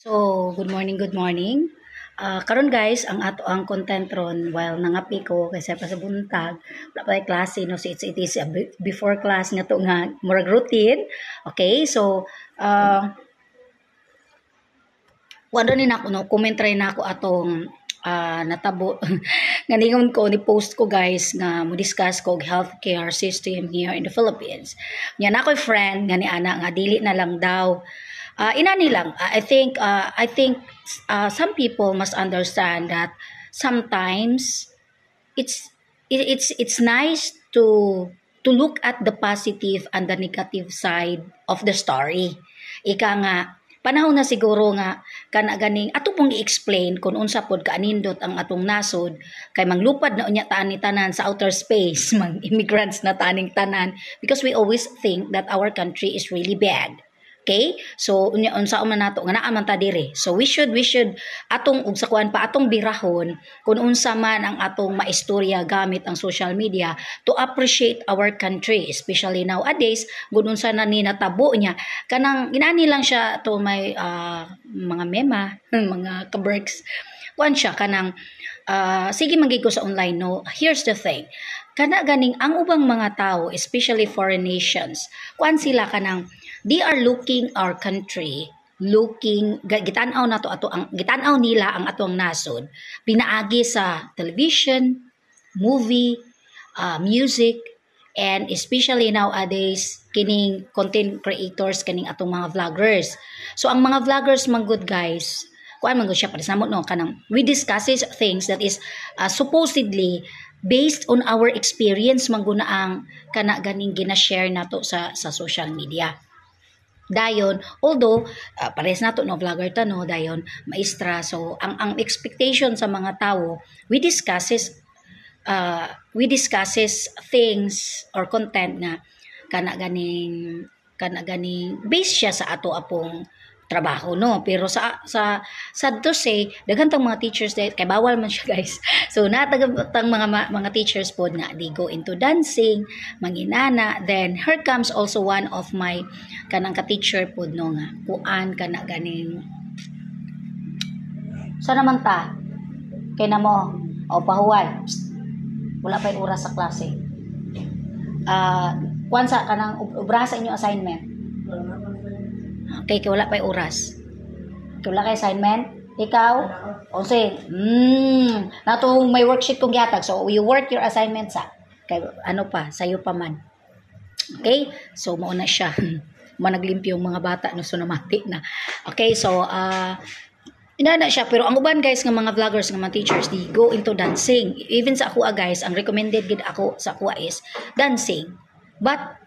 So, good morning, good morning. Karon guys, ang ato ang content ron while nangapi ko kasi pa sa buntag, wala pa klase no, so it is a before class nga to nga murag routine. Okay? So, wala ni nako no, comment try na ako atong natabo nganingon ko ni post ko guys nga mo discuss ko og healthcare system here in the Philippines. Nya na ko'y friend nga ni ana nga dili na lang daw. Inani lang. I think some people must understand that sometimes it's nice to look at the positive and the negative side of the story. Ika nga panahon na siguro nga kana ganing ato pong i-explain kung unsa pod kaanindot ang atong nasod kay manglupad na unya taan ni tanan sa outer space mang immigrants na taning tanan because we always think that our country is really bad. Okay? So unya unsa man nato nga naa man ta diri. So we should atong ug sa kuan pa atong birahon kung unsa man ang atong maistorya gamit ang social media to appreciate our country, especially nowadays kun unsa na ni natabo niya kanang inani lang siya to may mga mema, mga kaberks. Kuan siya kanang sige magig ko sa online no. Here's the thing. Kana ganing ang ubang mga tao, especially foreign nations, kuan sila kanang they are looking our country, gitan-aw nato gitan-aw nila ang atong nasod pinaagi sa television, movie, music, and especially nowadays kining content creators kaning atong mga vloggers. So ang mga vloggers man good guys, kuan man gud siya para sa mo no kanang we discusses things that is supposedly based on our experience man guna ang kana ganing gina-share nato sa social media. Dayon, although pares nato no vlogger ta no dayon maestra, so ang expectation sa mga tao we discusses things or content nga kana ganing based siya sa ato apong trabaho no, pero sa sad to say daghan tang mga teachers kay bawal man siya guys, so natagtang mga teachers pod nga they go into dancing manginana. Then here comes also one of my kanang ka-teacher pod no nga kuan kana ganing sa naman ta kay na mo o pahuway wala pa'y oras sa klase. Kuan sa kanang ubra sa inyo assignment. Okay, kaya wala pa'y oras. Kaya wala kay assignment. Ikaw? O sige, nato may worksheet kong gihatag. So, you work your assignment sa. Kay ano pa, sayo pa man. Okay? So, mauna siya. Managlimpyo yung mga bata no, so namati na. Okay, so, inana siya. Pero ang uban guys, ng mga vloggers, ng mga teachers, they go into dancing. Even sa ako guys, ang recommended gid ako sa ako is dancing. But,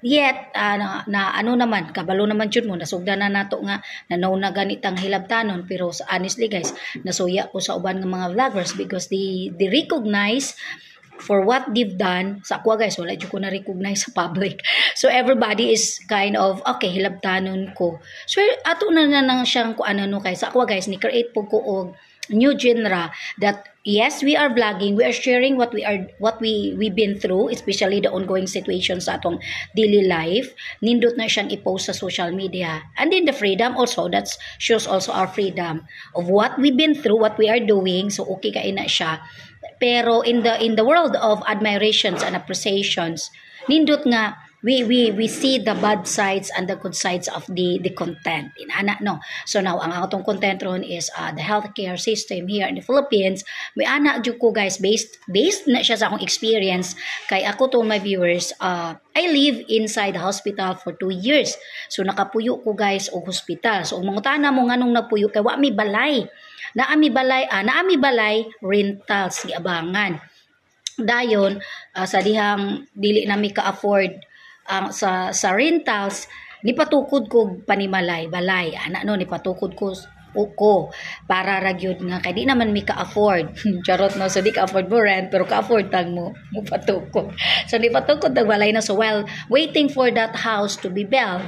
yet na ano naman kabalo naman jud mo nasugdan na nato nga nanaw na ganitang hilabtanon, pero honestly guys nasuya ko sa uban ng mga vloggers because they recognize for what they've done. Sa ako guys wala jud ko na recognize sa public, so everybody is kind of okay hilabtanon ko, so ato na nang siyang ko ano no kay sa ako guys ni create po ko og new genre that yes, we are vlogging, we are sharing what we've been through, especially the ongoing situations sa atong daily life. Nindot na siyang i-post sa social media. And then the freedom also, that shows also our freedom of what we've been through, what we are doing. So okay ka ina siya. Pero in the world of admirations and appreciations, nindot nga we see the bad sides and the good sides of the content inana no. So now ang atong content ron is the healthcare system here in the Philippines. May ana jud ko guys based na siya sa akong experience kay ako to my viewers, I live inside the hospital for 2 years. So nakapuyo ko guys og hospital. So mangutana mo nganong napuyo kay wa mi balay. Naami balay rentals giabangan. Dayon sa dihang dili na mi ka-afford sa rentals, nipatukod ko panimalay balay ana no, nipatukod ko para ragyod nga kay di naman mi ka-afford charot no, so di ka-afford mo rent pero ka-afford tag mo patukod, so nipatukod tag balay na. So while waiting for that house to be built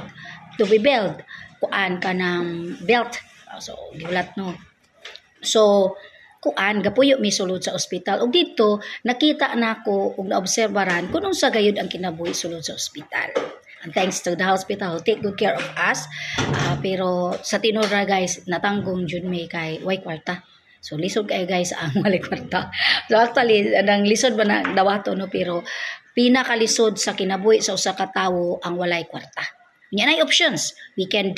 kuan kanang built, so giulat no, so kuan gapuyo mi sulod sa ospital ug dito nakita nako ug naobserbaran kung unsa gayud ang kinabuhi sulod sa ospital. And thanks to the hospital, take good care of us. Pero sa tinura guys, natanggong jud may kay way kwarta. So lisod kayo guys ang wala kwarta. So actually, nang lisod ba na dawato no, pero pinakalisod sa kinabuhi sa usa ka tawo ang walay kwarta. Yan ay options. We can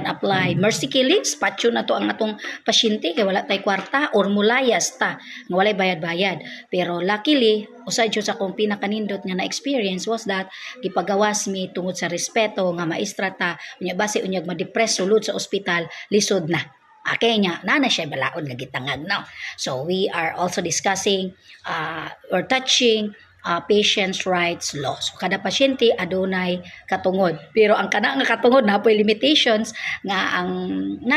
apply mercy killings, patyo na to ang atong pasyente kay wala tay kwarta or mulayas ta nga walay bayad-bayad. Pero luckily, usad jud sa akong pinakanindot nga na experience was that gipagawas mi tungod sa respeto nga maestra ta, unya base unyag ma-depress sulod sa ospital, lisod na. Okay nya, nana siya balaod nga gitangag no. So we are also discussing or touching patients' rights law. So kada pasyente adunay katungod. Pero ang kana nga katungod napoy limitations nga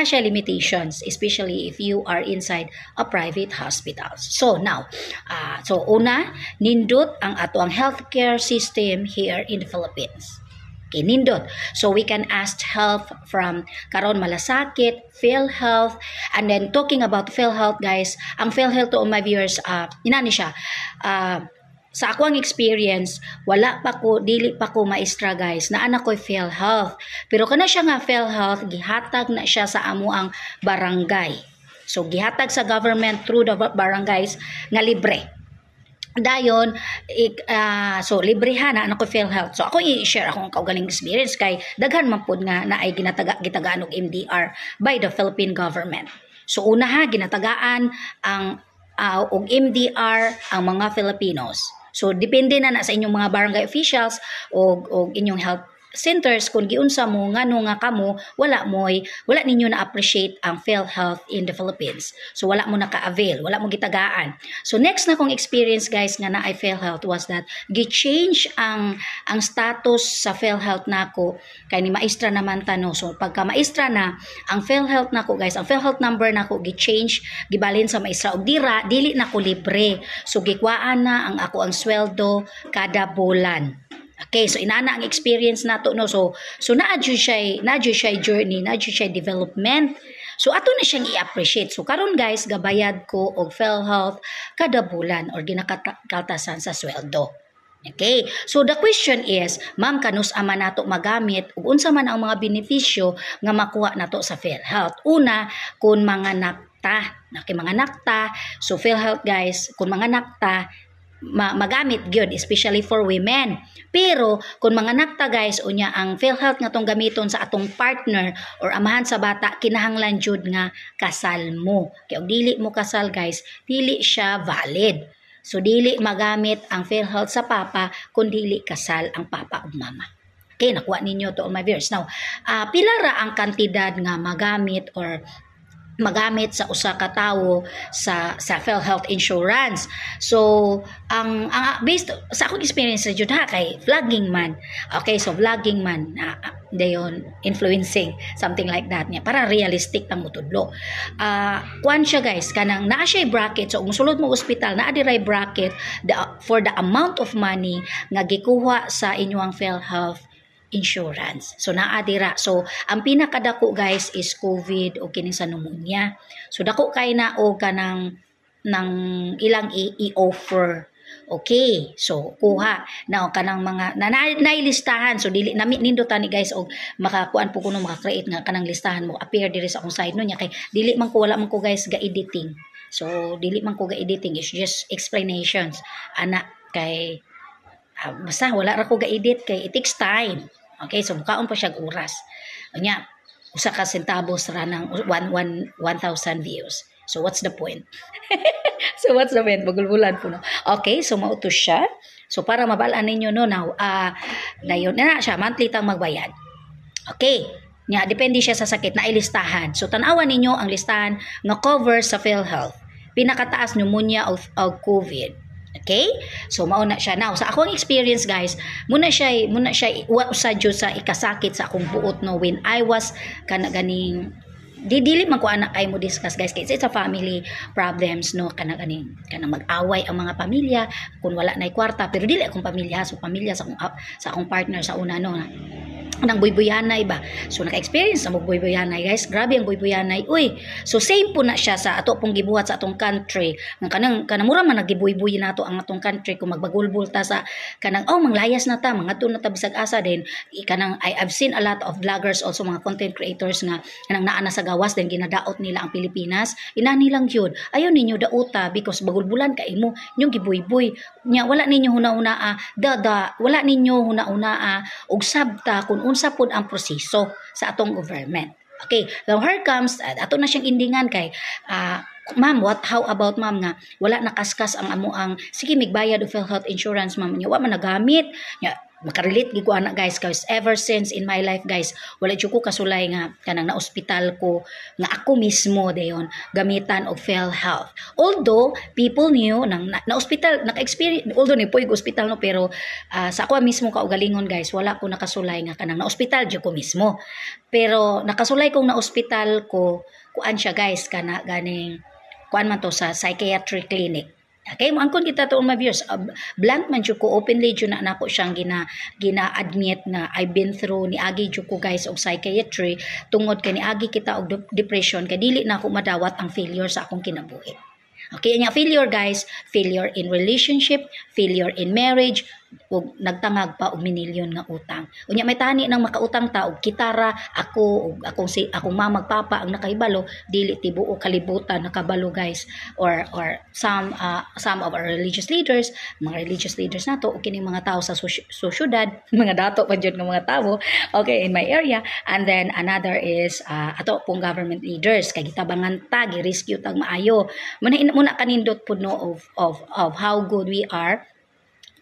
siya limitations, especially if you are inside a private hospital. So now, una nindot ang ato ang healthcare system here in the Philippines. Okay, nindot. So we can ask help from karon malasakit, PhilHealth, and then talking about PhilHealth guys, ang PhilHealth to my viewers, inani siya, sa ako ang experience, dili pa ko maestra guys, na anak ko'y PhilHealth. Pero kana siya nga PhilHealth, gihatag na siya sa amo ang barangay. So, gihatag sa government through the barangays nga libre. Dayon, so librehan na anak ko PhilHealth. So, ako i-share akong kaugaling experience kay daghan man pud nga naay gitagaan og MDR by the Philippine government. So, una ginatagaan ang og MDR ang mga Filipinos. So depende na sa inyong mga barangay officials o inyong health centers kung giunsa mo ngano nga kamo wala ninyo na appreciate ang PhilHealth in the Philippines. So wala mo naka-avail, wala mo gitagaan. So next na kong experience guys nga na ay PhilHealth was that gi-change ang status sa PhilHealth nako kay ni maestra naman tano. So pagka maestra na ang PhilHealth nako guys, ang PhilHealth number nako gi-change gibalin sa maestra og dili nako libre. So gikwaan na ang ako ang sweldo kada bulan. Okay, so inana ang experience nato no. So na-adjust siya journey, na-adjust siya development. So ato na siyang i-appreciate. So karon guys, gabayad ko og PhilHealth kada bulan or ginakaltasan sa sweldo. Okay, so the question is, ma'am, kanus ama nato magamit ug unsa man ang mga benepisyo nga makuha nato sa PhilHealth? Una, kun mga nakta, mga nakta. So PhilHealth guys, kun mga nakta magamit gyud especially for women. Pero kung mga nakta guys unya ang PhilHealth nga tong gamiton sa atong partner or amahan sa bata, kinahanglan jud nga kasal mo. Kay og dili mo kasal guys, dili siya valid. So dili magamit ang PhilHealth sa papa kung dili kasal ang papa ug mama. Okay, nakuha ninyo to all my viewers. Now, pila ra ang kantidad nga magamit sa usa ka tawo sa PhilHealth insurance. So ang based sa akong experience sa jud kay vlogging man. Okay, so vlogging man dayon influencing something like that niya para realistic tang mutudlo. Kuan siya guys, kanang naa siya bracket. So kung sulod mo ospital naa diray bracket for the amount of money nga gikuha sa inyong PhilHealth insurance. So naadira. So ang pinakadako guys is COVID o kini sa pneumonia. So dako kay na o kanang ilang i-offer. Okay. So kuha na kanang mga nailistahan. So dili nami nindutan ni guys og makakuan po kuno maka-create nga kanang listahan mo appear diri sa akong side no nya kay dili man ko wala man ko guys ga-editing. So dili man ko ga-editing, is just explanations. Ana kay basta wala ra ko ga-edit kay it takes time. Okay, so mukaon pa siya oras. Nya, usa ka centavos ra nang 1,000 views. So what's the point? So what's the point? Magulbulan po no. Okay, so mauto siya. So para mabalaan ninyo no now, dayon na siya monthly tang magbayad. Okay. Nya depende siya sa sakit na ilistahan. So tan-awan ninyo ang listahan nga cover sa PhilHealth. Pinakataas pneumonia o COVID. Okay? So mao na siya now. Sa akong experience guys, muna siya usa jud sa ikasakit sa akong buot no when I was ganing dili man ko anak kay mo discuss guys, kasi it's a family problems no kanang mag-away ang mga pamilya kung wala nay kwarta, pero dili akong pamilya, so pamilya sa akong partner sa una no. ng buybuyanay ba. So naka-experience na mo buybuyanay guys. Grabe ang buybuyanay. Uy, so same po na siya sa ato pong gibuhat sa atong country. Nga kanang mura man nagibuybuy nato ang atong country kung magbagulbul ta sa kanang manglayas na ta, mga to na ta bisag asa din. Kanang I've seen a lot of vloggers also mga content creators nga kanang naa na sa gawas din ginadaot nila ang Pilipinas. Ina nilang yun. Ayaw ninyo dauta because bagulbulan ka imo nyong gibuybuy. Nya wala ninyo huna-una wala ninyo huna-una og sabta kung unsa pod ang proseso sa atong government. Okay, now here comes ato na siyang indingan kay ma'am, how about ma'am nga wala nakaskas ang amo ang sige migbayad og health insurance ma'am nya wa man nagamit nya makarelate gid ko ana guys cause ever since in my life guys wala jud ko kasulay nga kanang na ospital ko nga ako mismo dayon gamitan og PhilHealth. Although people knew nang na ospital naka-experience although ni poig ospital no pero sa ako mismo kaugalingon guys wala ko nakasulay nga kanang na ospital jud ko mismo. Pero nakasulay kong na ospital ko kuan siya guys kana ganing kuan man to sa psychiatric clinic. Okay, angkon kita to my viewers. Blunt man jud ko openly jud na nako siyang gina-admit nga I've been through ni agi jud ko guys og psychiatry tungod kay ni agi kita og depression kay dili na ako madawat ang failure sa akong kinabuhi. Okay, nya failure guys, failure in relationship, failure in marriage, ug nagtangag pa og minilyon nga utang. Unya may tani nang makautang ta og kitara, ako ug akong mama papa ang nakahibalo, dili tibuo kalibutan nakabalo guys or some of our religious leaders, mga religious leaders nato ug kining mga tao sa syudad, mga dato pa jud nga mga tao, okay, in my area. And then another is ato pong government leaders kay gitabangan ta, gi-rescue tag maayo. Muna kanindot pud no of how good we are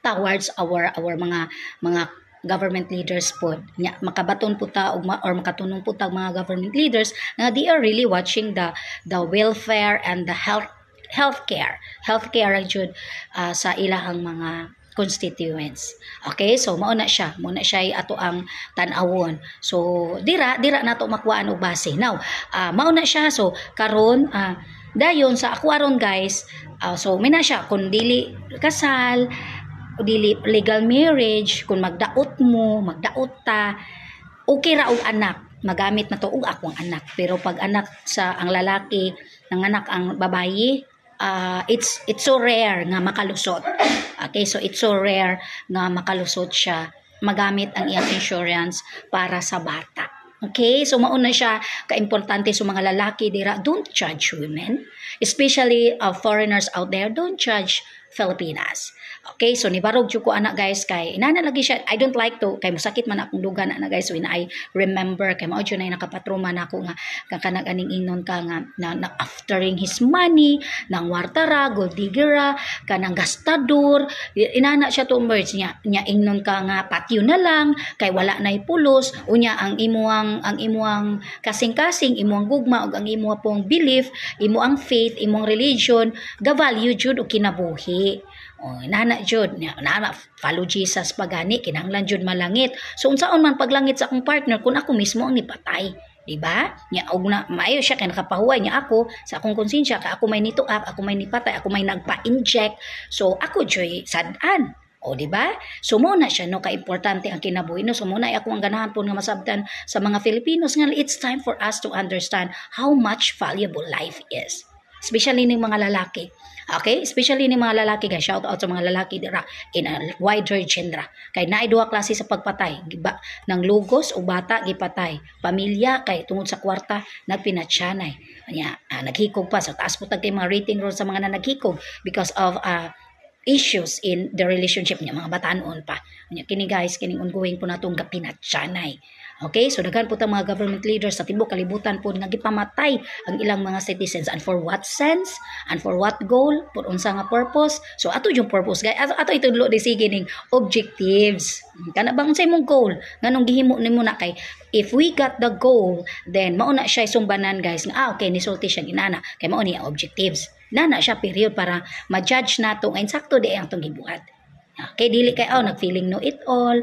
towards our mga government leaders po. Makabaton po ta or makatunong po ta mga government leaders na they are really watching the welfare and the healthcare jud sa ilahang mga constituents. Okay, so mao na siya ato ang tan-awon. So dira nato makuhaan og base. Now, mao na siya. So karon dayon sa ako aron guys, so mina siya kung dili kasal, dili legal marriage, kung magdaot ta, okay ra og anak, magamit na to og akong anak. Pero pag anak sa ang lalaki, nanganak ang babayi, it's so rare nga makalusot. Okay, so it's so rare nga makalusot siya magamit ang iyang insurance para sa bata. Okay, so mauna siya kaimportante sa mga lalaki dira, don't judge women, especially foreigners out there, don't judge Filipinas. Okay, so nibarog jud ko anak guys kay inana lagi siya. I don't like to kay masakit man akong dugan na guys when I remember kay mao jud na nakapatruma na ako nga kanang aning ingnon ka nga na aftering his money nang wartara, gold digger, kanang gastador, inana siya to merge nya ingnon ka nga patio na lang kay wala nay pulos unya ang imuang kasing-kasing imuang gugma ug ang imuang pong belief, imuang faith, imuang religion ga value jud og kinabuhi. Nana jud nana follow Jesus pagani kinahanglan jud malangit. So unsaon man paglangit sa akong partner kung ako mismo ang nipatay, di ba? Nya og na maayo siya kay nakapahuway niya ako sa akong konsensya ka ako may nituak, ako may nipatay, ako may nagpa-inject. So ako joy sad-an. O di ba? So mo na siya no kaimportante ang kinabuhi no. So mo na ako ang ganahan po nga masabtan sa mga Filipinos nga it's time for us to understand how much valuable life is. Especially ning mga lalaki. Okay? Especially ni mga lalaki guys. Shout out sa mga lalaki dira in a wider genre. Kay naay duha klase sa pagpatay. Giba nang lugos o bata gipatay. Pamilya kay tungod sa kwarta nagpinatsyanay. Nya naghikog pa sa taas po tag mga rating roll sa mga naghikog because of issues in the relationship niya mga batanon pa. Nya kini guys kining ongoing po natong gapinatsyanay. Okay, so daghan po ta mga government leaders sa tibuok kalibutan po nga gipamatay ang ilang mga citizens and for what sense and for what goal, for unsa nga purpose. So ato yung purpose guys, ato itudlo di sige ning objectives. Kana bang unsay mong goal nganong gihimo nimo na kay if we got the goal then mao na siya sumbanan guys nga okay nisulti siya ginana kay mao ni objectives. Nana siya period para ma-judge nato nga insakto di ang tong gibuhat. Okay, dili kay nag-feeling know it all,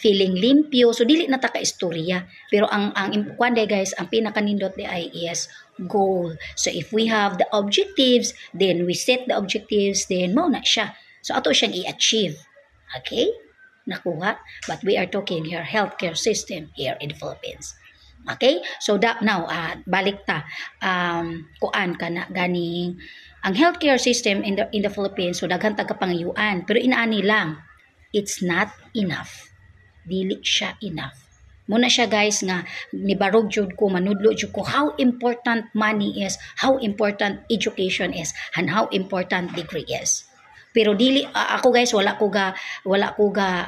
feeling limpyo, so dili na ta ka istorya. Pero ang kuan guys, ang pinakanindot di ay is goal. So if we have the objectives, then we set the objectives, then mao na siya. So ato siyang i-achieve. Okay? nakuha. But we are talking here healthcare system here in the Philippines. Okay? So now balik ta kuan kana ganing ang healthcare system in the Philippines, so daghan ta kapangayuan, pero inaani lang, it's not enough. Dili siya enough. Muna siya guys nga nibarog jud ko, manudlo jud ko how important money is, how important education is, and how important degree is. Pero dili ako guys, wala ko ga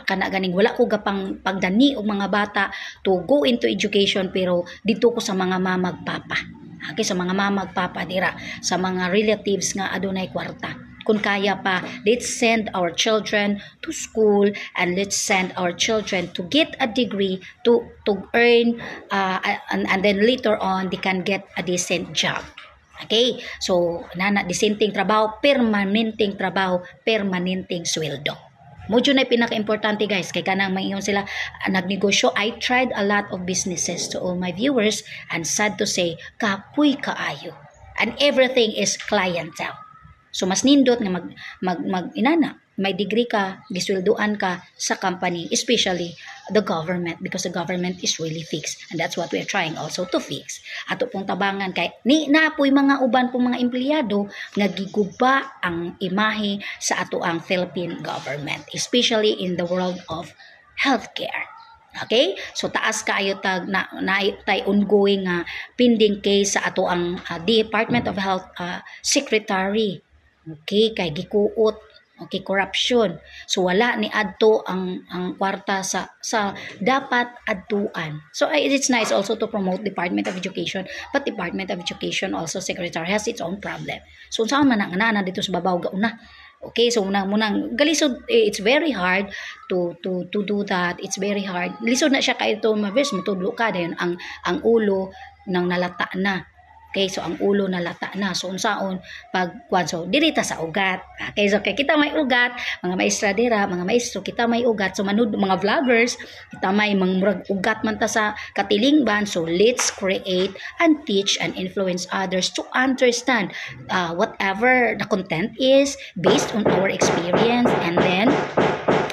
kana ganing wala ko ga pagdani og mga bata to go into education, pero dito ko sa mga mamagpapa. Okay, sa mga mamagpapa dira, sa mga relatives nga adunay kwarta. Kung kaya pa, let's send our children to school and let's send our children to get a degree to earn and then later on they can get a decent job. Okay? So, disenteng trabaho, permanenteng sweldo. Modyo na pinaka-importante guys, kay kanang maingon sila nagnegosyo. I tried a lot of businesses to all my viewers, and sad to say, kapoy kaayo. And everything is clientele. So mas nindot nga inana, may degree ka, gisweldoan ka sa company, especially the government, because the government is really fixed, and that's what we are trying also to fix. Ato pong tabangan kay napoy mga uban pong mga empleyado nga giguba ang imahe sa ato ang Philippine government, especially in the world of healthcare. Okay? So taas kaayo tag na tay ongoing pending case sa ato ang Department of Health Secretary. Okay, kay gikuot, okay, corruption. So wala ni adto ang kwarta sa dapat adtuan. So it's nice also to promote Department of Education, but Department of Education also Secretary has its own problem. So saan man na dito sa babaw gauna. Okay, so munang galisod, it's very hard to do that. It's very hard. Lisod na siya kay to mabes mutudlo ka dayon ang ulo nang nalata na. Okay, so ang ulo nalata na. So unsaon pagkuan, so dirita sa ugat. Okay, so kita may ugat, mga maestra dira, mga maestro, kita may ugat. So manud mga vloggers, kita may mga ugat man ta sa katilingban. So let's create and teach and influence others to understand whatever the content is based on our experience, and then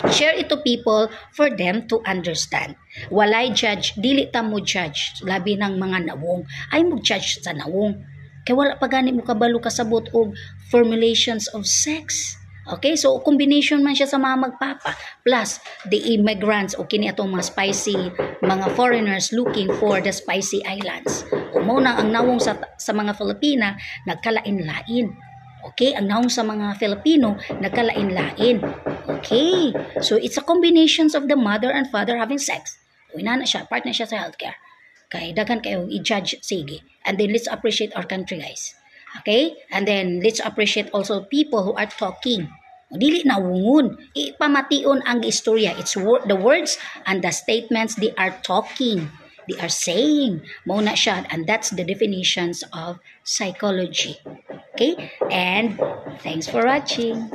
share it to people for them to understand. Walay judge, dili ta mo judge, labi ng mga nawong. Ay mo judge sa nawong. Kaya wala pa gani mo kabalo kasabot og formulations of sex. Okay, so combination man siya sa mga magpapa. Plus, the immigrants o kini atong mga spicy, mga foreigners looking for the spicy islands. Umuna ang nawong sa mga Filipina, nagkalain-lain. Okay, ang nawong sa mga Filipino, nagkalain-lain. Okay, so it's a combination of the mother and father having sex. Inana siya, part na siya sa healthcare. Kaya daghan kayo i-judge, sige. And then let's appreciate our country, guys. Okay, and then let's appreciate also people who are talking. Dili na wungun, ipamation ang istorya. It's the words and the statements they are talking. They are saying, muna siya, and that's the definitions of psychology. Okay, and thanks for watching.